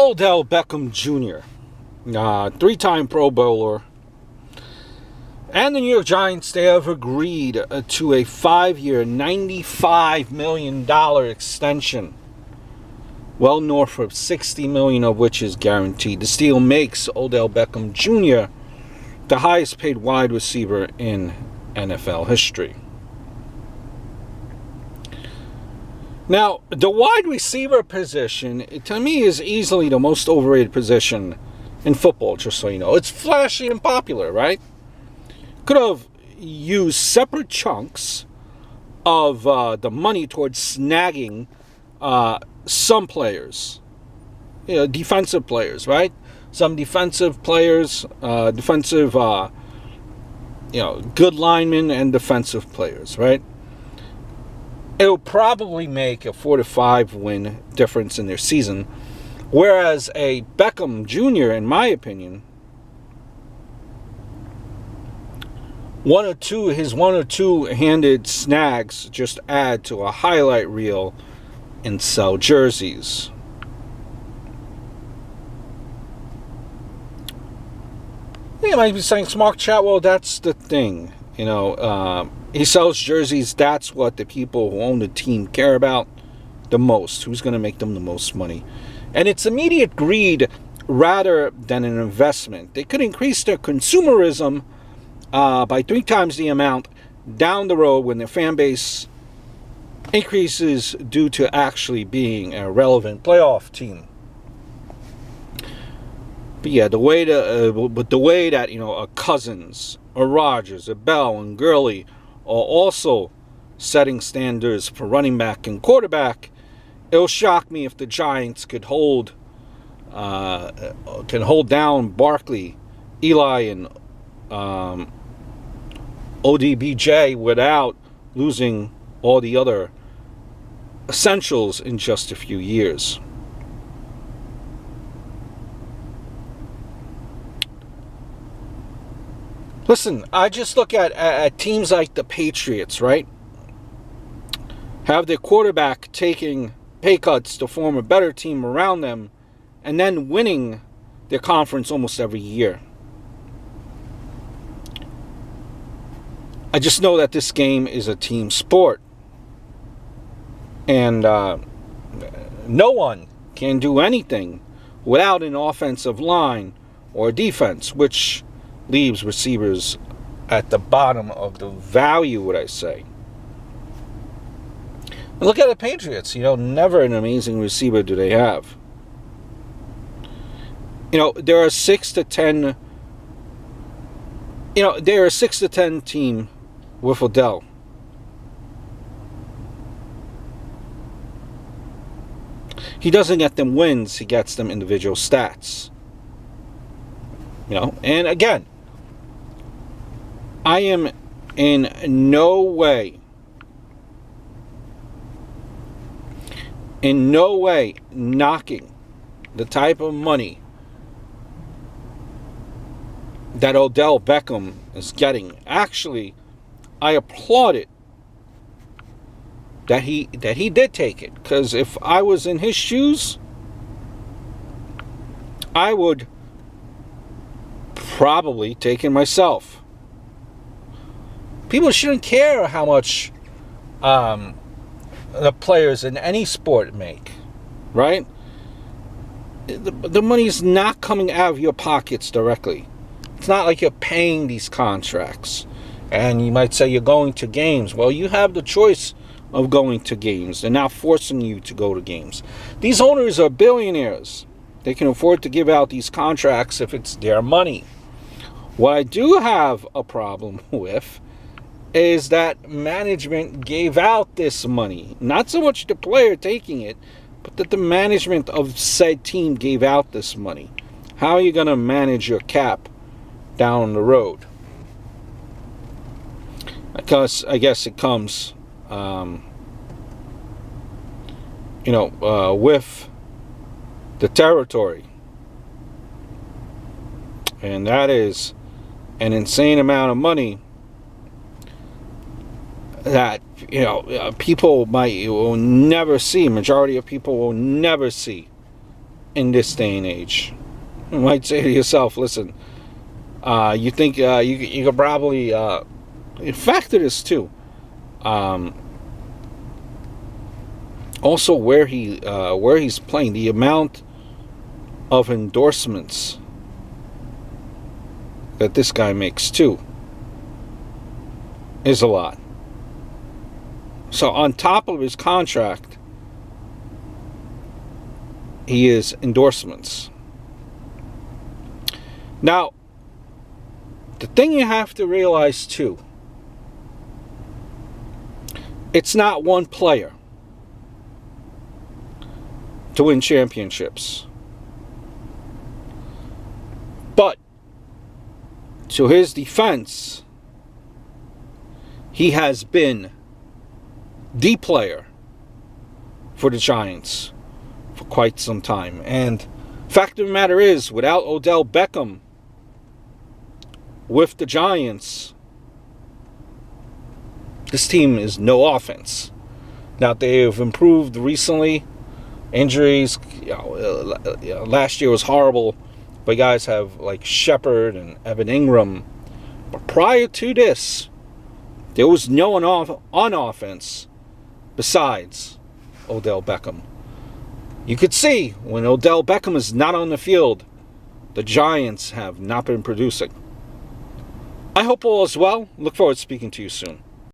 Odell Beckham Jr., three-time Pro Bowler, and the New York Giants, they have agreed to a 5-year, $95 million extension, well north of $60 million of which is guaranteed. This deal makes Odell Beckham Jr. the highest paid wide receiver in NFL history. Now, the wide receiver position, to me, is easily the most overrated position in football, just so you know. It's flashy and popular, right? Could have used separate chunks of the money towards snagging some players. You know, defensive players, right? Some defensive players, good linemen and defensive players, right? It'll probably make a 4 to 5 win difference in their season. Whereas a Beckham Jr., in my opinion, his one or two handed snags just add to a highlight reel and sell jerseys. You might be saying, Smart Chat, well, that's the thing. You know, he sells jerseys. That's what the people who own the team care about the most. Who's going to make them the most money? And it's immediate greed rather than an investment. They could increase their consumerism by 3 times the amount down the road when their fan base increases due to actually being a relevant playoff team. But yeah, the way that a Cousins, a Rodgers, a Bell, and Gurley are also setting standards for running back and quarterback, it'll shock me if the Giants can hold down Barkley, Eli, and ODBJ without losing all the other essentials in just a few years. Listen, I just look at teams like the Patriots, right? Have their quarterback taking pay cuts to form a better team around them and then winning their conference almost every year. I just know that this game is a team sport. And no one can do anything without an offensive line or defense, which leaves receivers at the bottom of the value, would I say. And look at the Patriots. Never an amazing receiver do they have. They're a 6 to 10. They're a 6 to 10 team with Odell. He doesn't get them wins, he gets them individual stats. And again, I am in no way knocking the type of money that Odell Beckham is getting. Actually, I applaud it that he did take it, because if I was in his shoes, I would probably take it myself. People shouldn't care how much the players in any sport make, right? The money's not coming out of your pockets directly. It's not like you're paying these contracts. And you might say you're going to games. Well, you have the choice of going to games. They're not forcing you to go to games. These owners are billionaires. They can afford to give out these contracts if it's their money. What I do have a problem with is that management gave out this money. Not so much the player taking it, but that the management of said team gave out this money. How are you going to manage your cap down the road? Because I guess it comes, with the territory. And that is an insane amount of money that people will never see. Majority of people will never see in this day and age. You might say to yourself, listen, you think you could probably factor this too. Also, where he's playing, the amount of endorsements that this guy makes too is a lot. So on top of his contract, he is endorsements. Now, the thing you have to realize too, it's not one player to win championships. But to his defense, he has been the player for the Giants for quite some time. And fact of the matter is, without Odell Beckham with the Giants, this team is no offense. Now, they have improved recently. Injuries, last year was horrible. But guys have like Shepard and Evan Ingram. But prior to this, there was no one on offense besides Odell Beckham. You could see when Odell Beckham is not on the field, the Giants have not been producing. I hope all is well. Look forward to speaking to you soon.